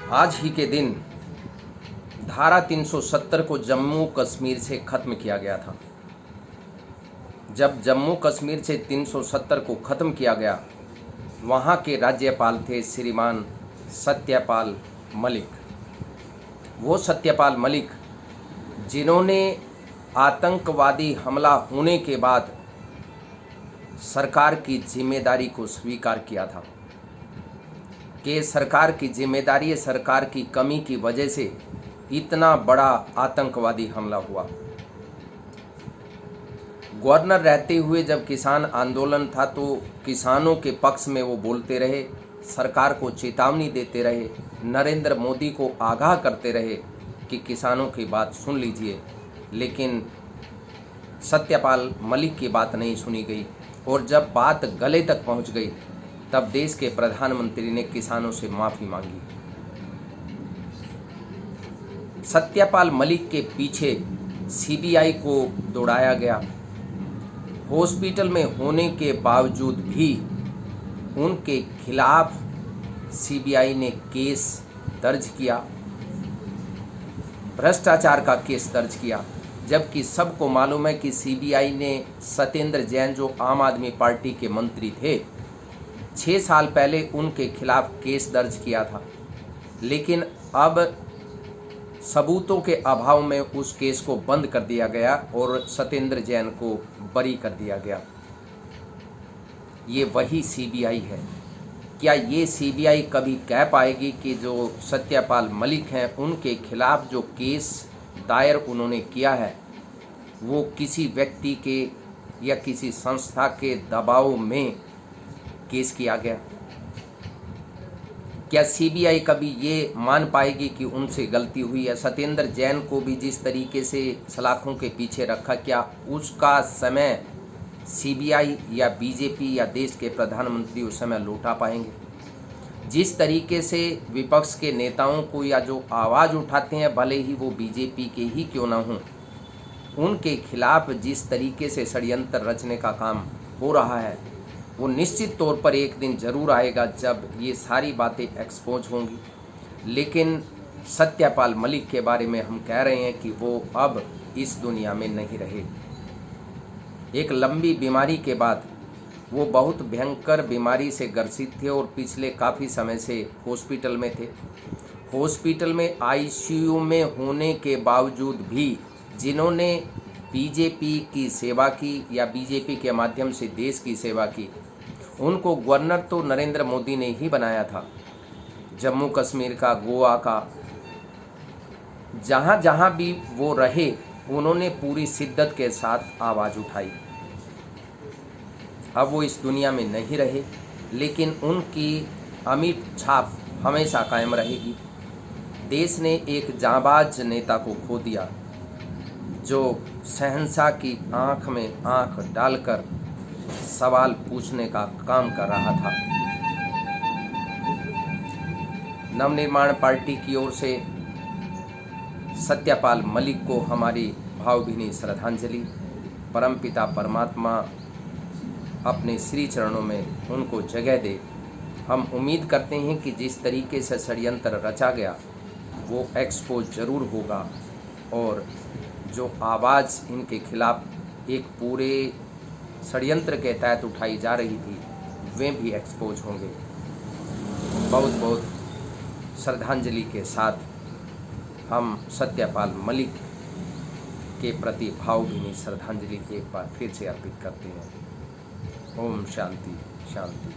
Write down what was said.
आज ही के दिन धारा 370 को जम्मू कश्मीर से खत्म किया गया था। जब जम्मू कश्मीर से 370 को खत्म किया गया, वहाँ के राज्यपाल थे श्रीमान सत्यपाल मलिक। वो सत्यपाल मलिक जिन्होंने आतंकवादी हमला होने के बाद सरकार की जिम्मेदारी को स्वीकार किया था कि सरकार की जिम्मेदारी, सरकार की कमी की वजह से इतना बड़ा आतंकवादी हमला हुआ। गवर्नर रहते हुए जब किसान आंदोलन था तो किसानों के पक्ष में वो बोलते रहे, सरकार को चेतावनी देते रहे, नरेंद्र मोदी को आगाह करते रहे कि किसानों की बात सुन लीजिए, लेकिन सत्यपाल मलिक की बात नहीं सुनी गई। और जब बात गले तक पहुंच गई तब देश के प्रधानमंत्री ने किसानों से माफ़ी मांगी। सत्यपाल मलिक के पीछे सीबीआई को दौड़ाया गया। हॉस्पिटल में होने के बावजूद भी उनके खिलाफ सीबीआई ने केस दर्ज किया, भ्रष्टाचार का केस दर्ज किया, जबकि सबको मालूम है कि सीबीआई ने सत्येंद्र जैन जो आम आदमी पार्टी के मंत्री थे 6 साल पहले उनके खिलाफ केस दर्ज किया था, लेकिन अब सबूतों के अभाव में उस केस को बंद कर दिया गया और सत्येंद्र जैन को बरी कर दिया गया। ये वही सीबीआई है। क्या ये सीबीआई कभी कह पाएगी कि जो सत्यपाल मलिक हैं उनके खिलाफ जो केस दायर उन्होंने किया है वो किसी व्यक्ति के या किसी संस्था के दबाव में केस किया गया? क्या सीबीआई कभी ये मान पाएगी कि उनसे गलती हुई है? सत्येंद्र जैन को भी जिस तरीके से सलाखों के पीछे रखा, क्या उसका समय सीबीआई या बीजेपी या देश के प्रधानमंत्री उस समय लौटा पाएंगे? जिस तरीके से विपक्ष के नेताओं को या जो आवाज़ उठाते हैं, भले ही वो बीजेपी के ही क्यों ना हों, उनके खिलाफ जिस तरीके से षड्यंत्र रचने का काम हो रहा है, वो निश्चित तौर पर एक दिन ज़रूर आएगा जब ये सारी बातें एक्सपोज होंगी। लेकिन सत्यपाल मलिक के बारे में हम कह रहे हैं कि वो अब इस दुनिया में नहीं रहे। एक लंबी बीमारी के बाद वो बहुत भयंकर बीमारी से ग्रसित थे और पिछले काफ़ी समय से हॉस्पिटल में थे। हॉस्पिटल में आईसीयू में होने के बावजूद भी जिन्होंने बीजेपी की सेवा की या बीजेपी के माध्यम से देश की सेवा की, उनको गवर्नर तो नरेंद्र मोदी ने ही बनाया था। जम्मू कश्मीर का, गोवा का, जहाँ जहाँ भी वो रहे उन्होंने पूरी शिद्दत के साथ आवाज़ उठाई। अब वो इस दुनिया में नहीं रहे, लेकिन उनकी अमिट छाप हमेशा कायम रहेगी। देश ने एक जांबाज नेता को खो दिया जो शहंशाह की आंख में आंख डालकर सवाल पूछने का काम कर रहा था। नवनिर्माण पार्टी की ओर से सत्यपाल मलिक को हमारी भावभीनी श्रद्धांजलि। परमपिता परमात्मा अपने श्री चरणों में उनको जगह दे। हम उम्मीद करते हैं कि जिस तरीके से षड्यंत्र रचा गया वो एक्सपोज ज़रूर होगा और जो आवाज़ इनके खिलाफ एक पूरे षड्यंत्र के तहत उठाई जा रही थी वे भी एक्सपोज होंगे। बहुत बहुत श्रद्धांजलि के साथ हम सत्यपाल मलिक के प्रति भावभीनी श्रद्धांजलि एक बार फिर से अर्पित करते हैं। ओम शांति शांति।